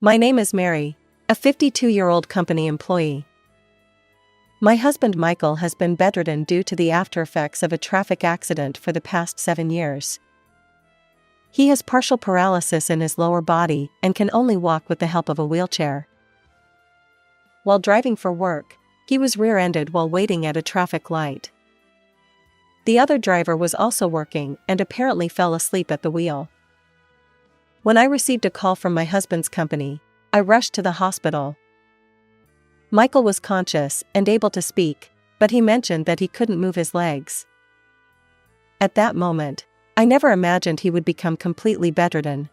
My name is Mary, a 52-year-old company employee. My husband Michael has been bedridden due to the aftereffects of a traffic accident for the past 7 years. He has partial paralysis in his lower body and can only walk with the help of a wheelchair. While driving for work, he was rear-ended while waiting at a traffic light. The other driver was also working and apparently fell asleep at the wheel. When I received a call from my husband's company, I rushed to the hospital. Michael was conscious and able to speak, but he mentioned that he couldn't move his legs. At that moment, I never imagined he would become completely bedridden.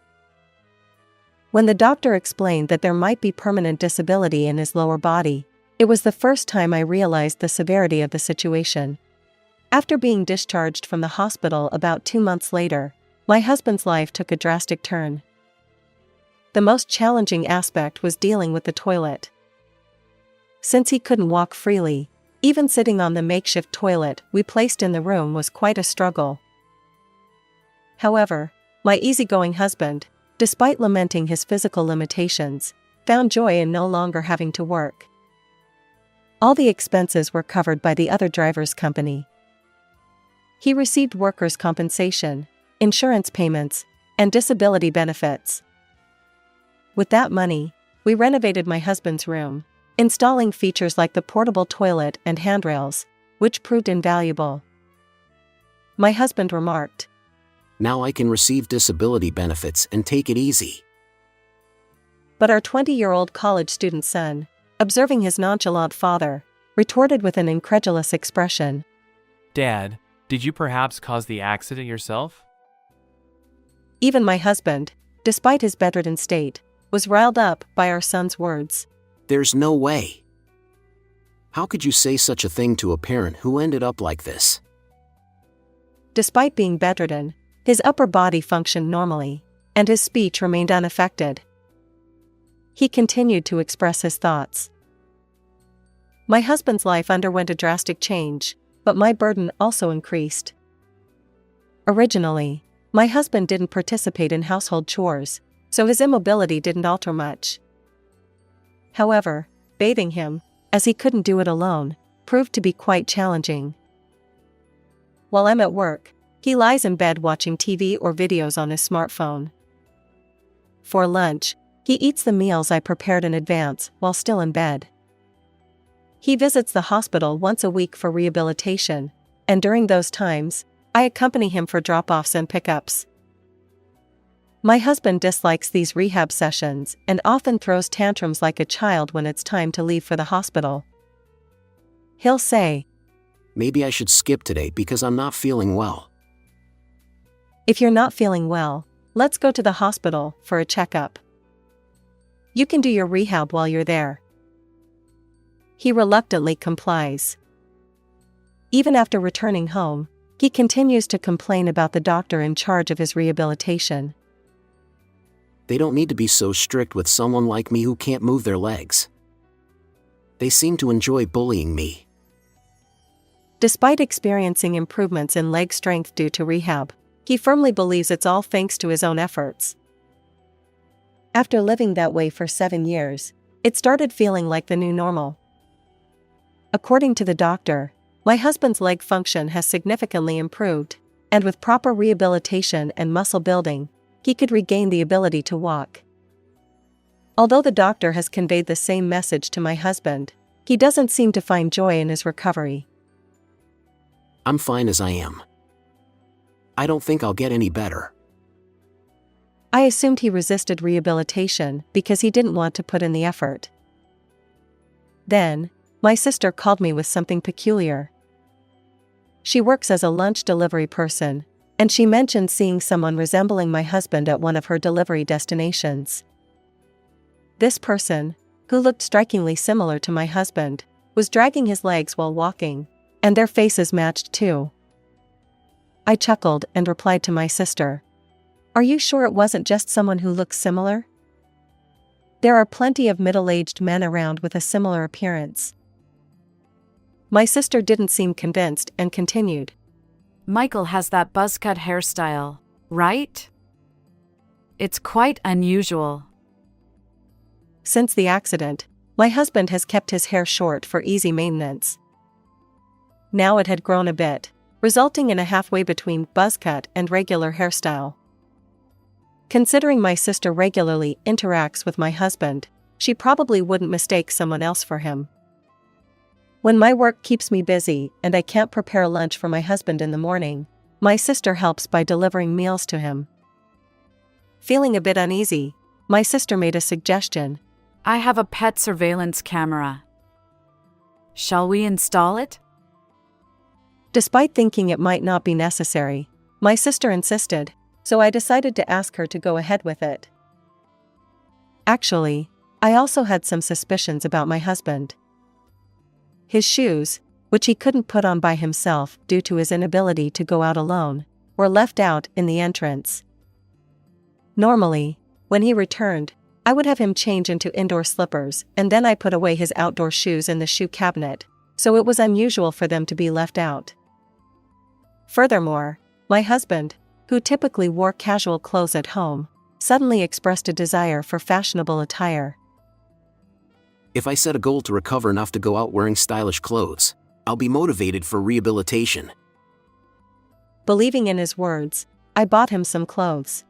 When the doctor explained that there might be permanent disability in his lower body, it was the first time I realized the severity of the situation. After being discharged from the hospital about 2 months later, my husband's life took a drastic turn. The most challenging aspect was dealing with the toilet. Since he couldn't walk freely, even sitting on the makeshift toilet we placed in the room was quite a struggle. However, my easygoing husband, despite lamenting his physical limitations, found joy in no longer having to work. All the expenses were covered by the other driver's company. He received workers' compensation, insurance payments, and disability benefits. With that money, we renovated my husband's room, installing features like the portable toilet and handrails, which proved invaluable. My husband remarked, "Now I can receive disability benefits and take it easy." But our 20-year-old college student son, observing his nonchalant father, retorted with an incredulous expression, "Dad, did you perhaps cause the accident yourself?" Even my husband, despite his bedridden state, was riled up by our son's words. "There's no way. How could you say such a thing to a parent who ended up like this?" Despite being bedridden, his upper body functioned normally, and his speech remained unaffected. He continued to express his thoughts. My husband's life underwent a drastic change, but my burden also increased. Originally, my husband didn't participate in household chores, so his immobility didn't alter much. However, bathing him, as he couldn't do it alone, proved to be quite challenging. While I'm at work, he lies in bed watching TV or videos on his smartphone. For lunch, he eats the meals I prepared in advance while still in bed. He visits the hospital once a week for rehabilitation, and during those times, I accompany him for drop-offs and pickups. My husband dislikes these rehab sessions and often throws tantrums like a child when it's time to leave for the hospital. He'll say, "Maybe I should skip today because I'm not feeling well." "If you're not feeling well, let's go to the hospital for a checkup. You can do your rehab while you're there." He reluctantly complies. Even after returning home, he continues to complain about the doctor in charge of his rehabilitation. "They don't need to be so strict with someone like me who can't move their legs. They seem to enjoy bullying me." Despite experiencing improvements in leg strength due to rehab, he firmly believes it's all thanks to his own efforts. After living that way for 7 years, it started feeling like the new normal. According to the doctor, my husband's leg function has significantly improved, and with proper rehabilitation and muscle building, he could regain the ability to walk. Although the doctor has conveyed the same message to my husband, he doesn't seem to find joy in his recovery. "I'm fine as I am. I don't think I'll get any better." I assumed he resisted rehabilitation because he didn't want to put in the effort. Then, my sister called me with something peculiar. She works as a lunch delivery person, and she mentioned seeing someone resembling my husband at one of her delivery destinations. This person, who looked strikingly similar to my husband, was dragging his legs while walking, and their faces matched too. I chuckled and replied to my sister, "Are you sure it wasn't just someone who looks similar? There are plenty of middle-aged men around with a similar appearance." My sister didn't seem convinced and continued, "Michael has that buzzcut hairstyle, right? It's quite unusual." Since the accident, my husband has kept his hair short for easy maintenance. Now it had grown a bit, resulting in a halfway between buzz cut and regular hairstyle. Considering my sister regularly interacts with my husband, she probably wouldn't mistake someone else for him. When my work keeps me busy and I can't prepare lunch for my husband in the morning, my sister helps by delivering meals to him. Feeling a bit uneasy, my sister made a suggestion. I have a pet surveillance camera. Shall we install it? Despite thinking it might not be necessary, my sister insisted, so I decided to ask her to go ahead with it. Actually, I also had some suspicions about my husband. His shoes, which he couldn't put on by himself due to his inability to go out alone, were left out in the entrance. Normally, when he returned, I would have him change into indoor slippers and then I put away his outdoor shoes in the shoe cabinet, so it was unusual for them to be left out. Furthermore, my husband, who typically wore casual clothes at home, suddenly expressed a desire for fashionable attire. If I set a goal to recover enough to go out wearing stylish clothes, I'll be motivated for rehabilitation. Believing in his words, I bought him some clothes.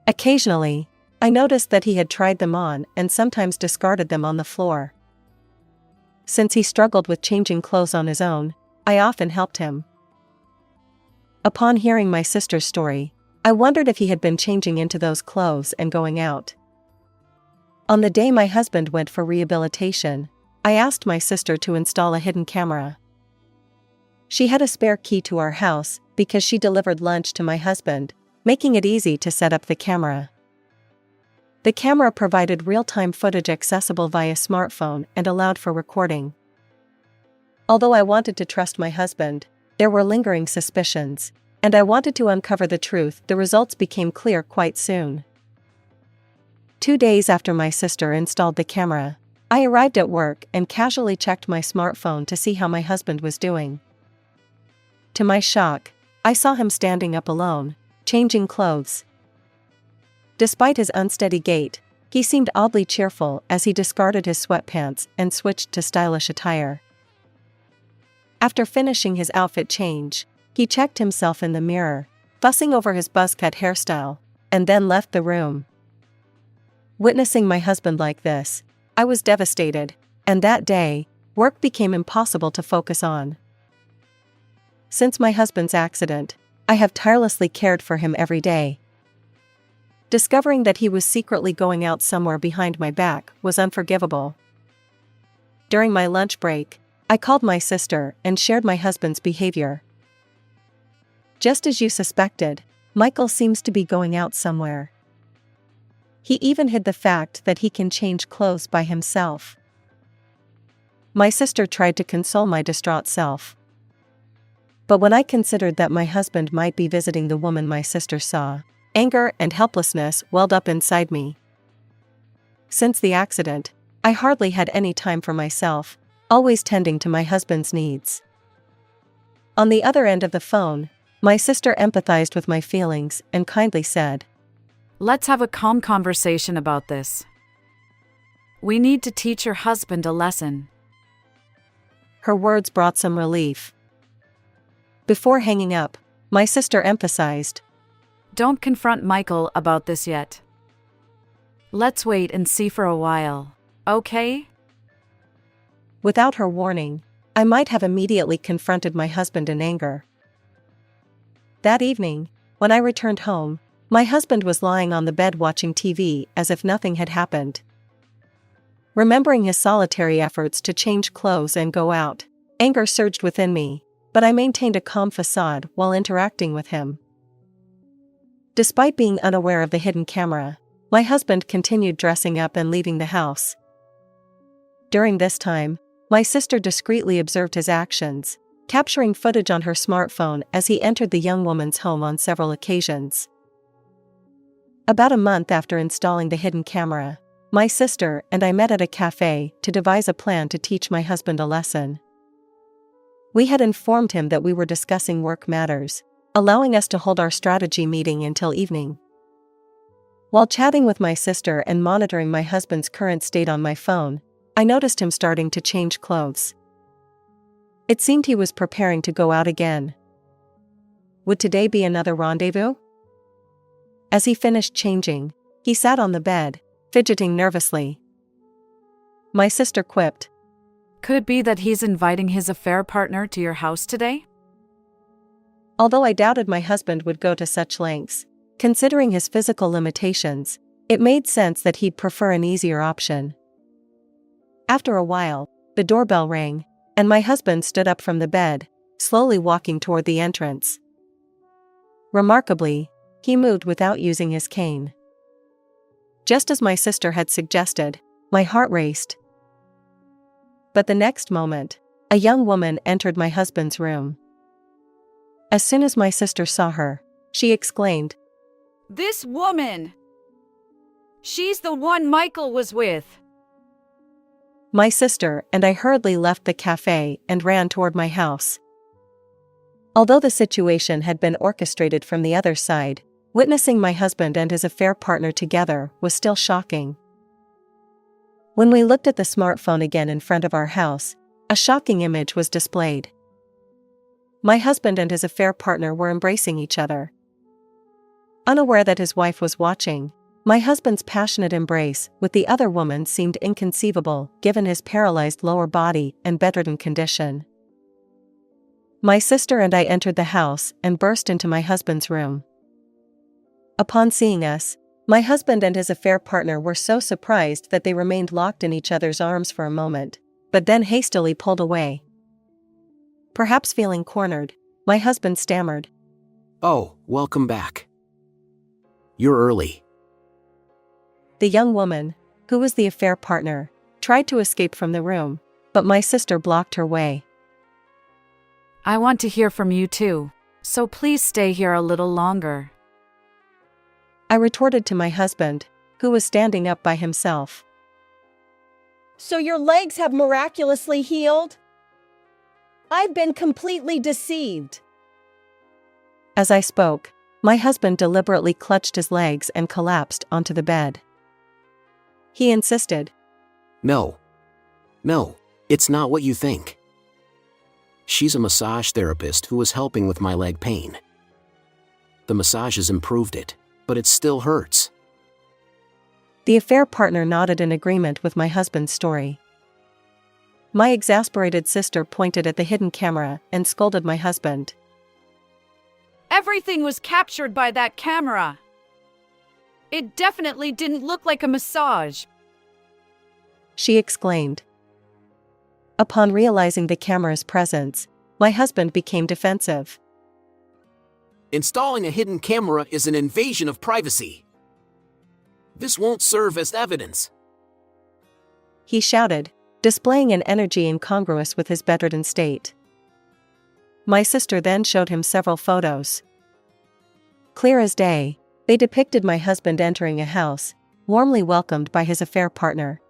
Occasionally, I noticed that he had tried them on and sometimes discarded them on the floor. Since he struggled with changing clothes on his own, I often helped him. Upon hearing my sister's story, I wondered if he had been changing into those clothes and going out. On the day my husband went for rehabilitation, I asked my sister to install a hidden camera. She had a spare key to our house because she delivered lunch to my husband, making it easy to set up the camera. The camera provided real-time footage accessible via smartphone and allowed for recording. Although I wanted to trust my husband, there were lingering suspicions, and I wanted to uncover the truth. The results became clear quite soon. 2 days after my sister installed the camera, I arrived at work and casually checked my smartphone to see how my husband was doing. To my shock, I saw him standing up alone, changing clothes. Despite his unsteady gait, he seemed oddly cheerful as he discarded his sweatpants and switched to stylish attire. After finishing his outfit change, he checked himself in the mirror, fussing over his buzz-cut hairstyle, and then left the room. Witnessing my husband like this, I was devastated, and that day, work became impossible to focus on. Since my husband's accident, I have tirelessly cared for him every day. Discovering that he was secretly going out somewhere behind my back was unforgivable. During my lunch break, I called my sister and shared my husband's behavior. Just as you suspected, Michael seems to be going out somewhere. He even hid the fact that he can change clothes by himself. My sister tried to console my distraught self. But when I considered that my husband might be visiting the woman my sister saw, anger and helplessness welled up inside me. Since the accident, I hardly had any time for myself, always tending to my husband's needs. On the other end of the phone, my sister empathized with my feelings and kindly said, Let's have a calm conversation about this. We need to teach your husband a lesson. Her words brought some relief. Before hanging up, my sister emphasized, Don't confront Michael about this yet. Let's wait and see for a while, okay? Without her warning, I might have immediately confronted my husband in anger. That evening, when I returned home, my husband was lying on the bed watching TV as if nothing had happened. Remembering his solitary efforts to change clothes and go out, anger surged within me, but I maintained a calm facade while interacting with him. Despite being unaware of the hidden camera, my husband continued dressing up and leaving the house. During this time, my sister discreetly observed his actions, capturing footage on her smartphone as he entered the young woman's home on several occasions. About a month after installing the hidden camera, my sister and I met at a cafe to devise a plan to teach my husband a lesson. We had informed him that we were discussing work matters, allowing us to hold our strategy meeting until evening. While chatting with my sister and monitoring my husband's current state on my phone, I noticed him starting to change clothes. It seemed he was preparing to go out again. Would today be another rendezvous? As he finished changing, he sat on the bed, fidgeting nervously. My sister quipped, Could it be that he's inviting his affair partner to your house today? Although I doubted my husband would go to such lengths, considering his physical limitations, it made sense that he'd prefer an easier option. After a while, the doorbell rang, and my husband stood up from the bed, slowly walking toward the entrance. Remarkably, he moved without using his cane. Just as my sister had suggested, my heart raced. But the next moment, a young woman entered my husband's room. As soon as my sister saw her, she exclaimed, This woman! She's the one Michael was with. My sister and I hurriedly left the cafe and ran toward my house. Although the situation had been orchestrated from the other side, witnessing my husband and his affair partner together was still shocking. When we looked at the smartphone again in front of our house, a shocking image was displayed. My husband and his affair partner were embracing each other. Unaware that his wife was watching, my husband's passionate embrace with the other woman seemed inconceivable given his paralyzed lower body and bedridden condition. My sister and I entered the house and burst into my husband's room. Upon seeing us, my husband and his affair partner were so surprised that they remained locked in each other's arms for a moment, but then hastily pulled away. Perhaps feeling cornered, my husband stammered, "Oh, welcome back. You're early." The young woman, who was the affair partner, tried to escape from the room, but my sister blocked her way. I want to hear from you too, so please stay here a little longer. I retorted to my husband, who was standing up by himself. So your legs have miraculously healed? I've been completely deceived. As I spoke, my husband deliberately clutched his legs and collapsed onto the bed. He insisted, No, it's not what you think. She's a massage therapist who was helping with my leg pain. The massages improved it, but it still hurts. The affair partner nodded in agreement with my husband's story. My exasperated sister pointed at the hidden camera and scolded my husband. Everything was captured by that camera. It definitely didn't look like a massage. She exclaimed. Upon realizing the camera's presence, my husband became defensive. Installing a hidden camera is an invasion of privacy. This won't serve as evidence. He shouted, displaying an energy incongruous with his bedridden state. My sister then showed him several photos. Clear as day, they depicted my husband entering a house, warmly welcomed by his affair partner.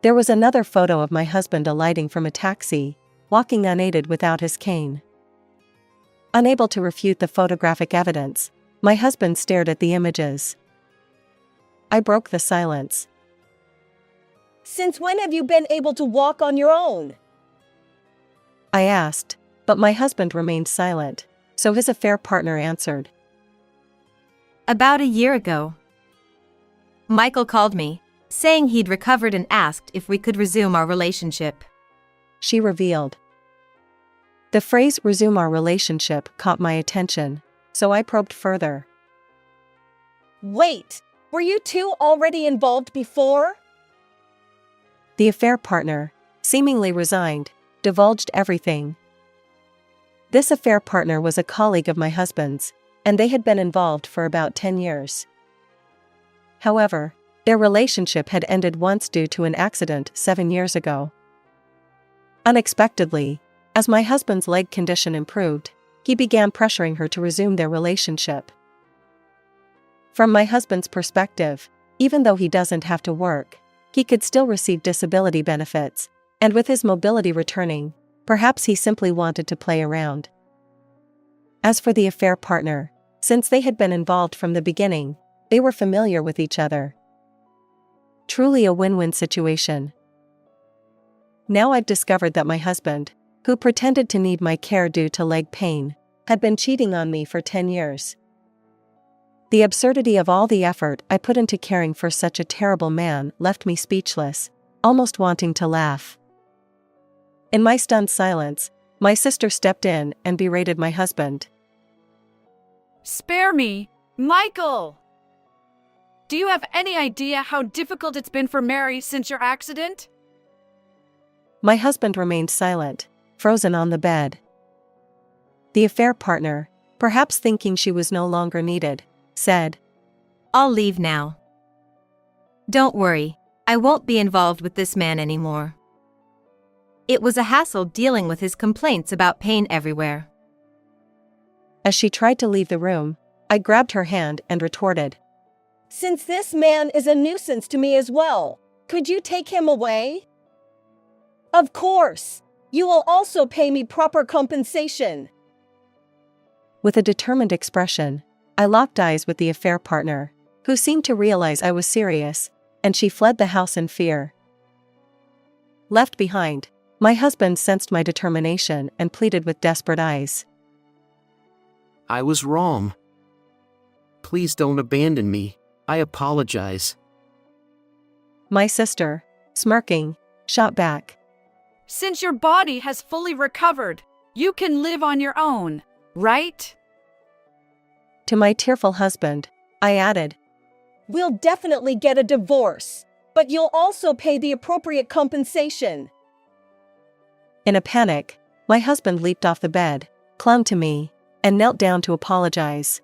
There was another photo of my husband alighting from a taxi, walking unaided without his cane. Unable to refute the photographic evidence, my husband stared at the images. I broke the silence. Since when have you been able to walk on your own? I asked, but my husband remained silent, so his affair partner answered. About a year ago. Michael called me, saying he'd recovered and asked if we could resume our relationship. She revealed. The phrase "resume our relationship" caught my attention, so I probed further. Wait, were you two already involved before? The affair partner, seemingly resigned, divulged everything. This affair partner was a colleague of my husband's, and they had been involved for about 10 years. However, their relationship had ended once due to an accident 7 years ago. Unexpectedly, as my husband's leg condition improved, he began pressuring her to resume their relationship. From my husband's perspective, even though he doesn't have to work, he could still receive disability benefits, and with his mobility returning, perhaps he simply wanted to play around. As for the affair partner, since they had been involved from the beginning, They were familiar with each other. Truly a win-win situation. Now I've discovered that my husband, who pretended to need my care due to leg pain, had been cheating on me for 10 years. The absurdity of all the effort I put into caring for such a terrible man left me speechless, almost wanting to laugh. In my stunned silence, my sister stepped in and berated my husband. Spare me, Michael! Do you have any idea how difficult it's been for Mary since your accident? My husband remained silent, frozen on the bed. The affair partner, perhaps thinking she was no longer needed, said, I'll leave now. Don't worry, I won't be involved with this man anymore. It was a hassle dealing with his complaints about pain everywhere. As she tried to leave the room, I grabbed her hand and retorted, Since this man is a nuisance to me as well, could you take him away? Of course. You will also pay me proper compensation. With a determined expression, I locked eyes with the affair partner, who seemed to realize I was serious, and she fled the house in fear. Left behind, my husband sensed my determination and pleaded with desperate eyes. I was wrong. Please don't abandon me. I apologize. My sister, smirking, shot back. Since your body has fully recovered, you can live on your own, right? To my tearful husband, I added, We'll definitely get a divorce, but you'll also pay the appropriate compensation. In a panic, my husband leaped off the bed, clung to me, and knelt down to apologize.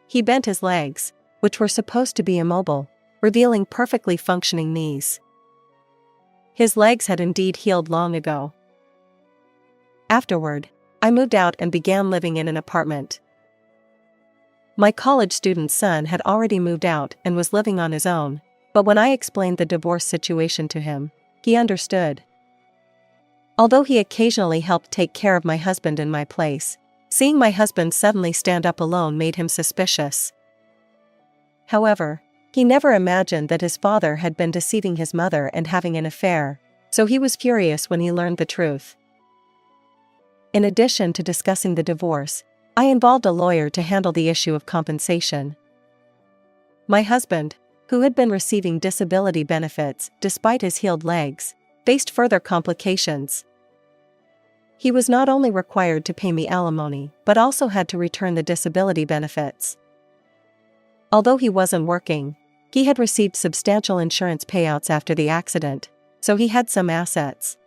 He bent his legs, which were supposed to be immobile, revealing perfectly functioning knees. His legs had indeed healed long ago. Afterward, I moved out and began living in an apartment. My college student son had already moved out and was living on his own, but when I explained the divorce situation to him, he understood. Although he occasionally helped take care of my husband in my place, seeing my husband suddenly stand up alone made him suspicious. However, he never imagined that his father had been deceiving his mother and having an affair, so he was furious when he learned the truth. In addition to discussing the divorce, I involved a lawyer to handle the issue of compensation. My husband, who had been receiving disability benefits despite his healed legs, faced further complications. He was not only required to pay me alimony but also had to return the disability benefits. Although he wasn't working, he had received substantial insurance payouts after the accident, so he had some assets.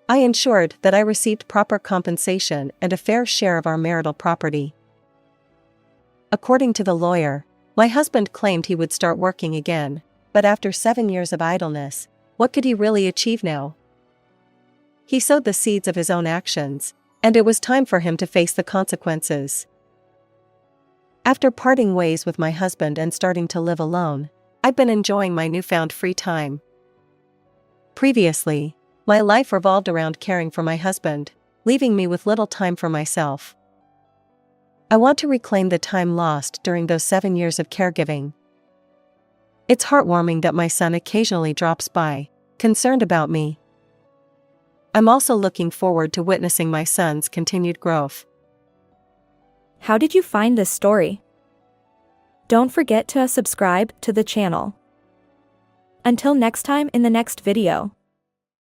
I ensured that I received proper compensation and a fair share of our marital property. According to the lawyer, my husband claimed he would start working again, but after 7 years of idleness, what could he really achieve now? He sowed the seeds of his own actions, and it was time for him to face the consequences. After parting ways with my husband and starting to live alone, I've been enjoying my newfound free time. Previously, my life revolved around caring for my husband, leaving me with little time for myself. I want to reclaim the time lost during those 7 years of caregiving. It's heartwarming that my son occasionally drops by, concerned about me. I'm also looking forward to witnessing my son's continued growth. How did you find this story? Don't forget to subscribe to the channel. Until next time in the next video.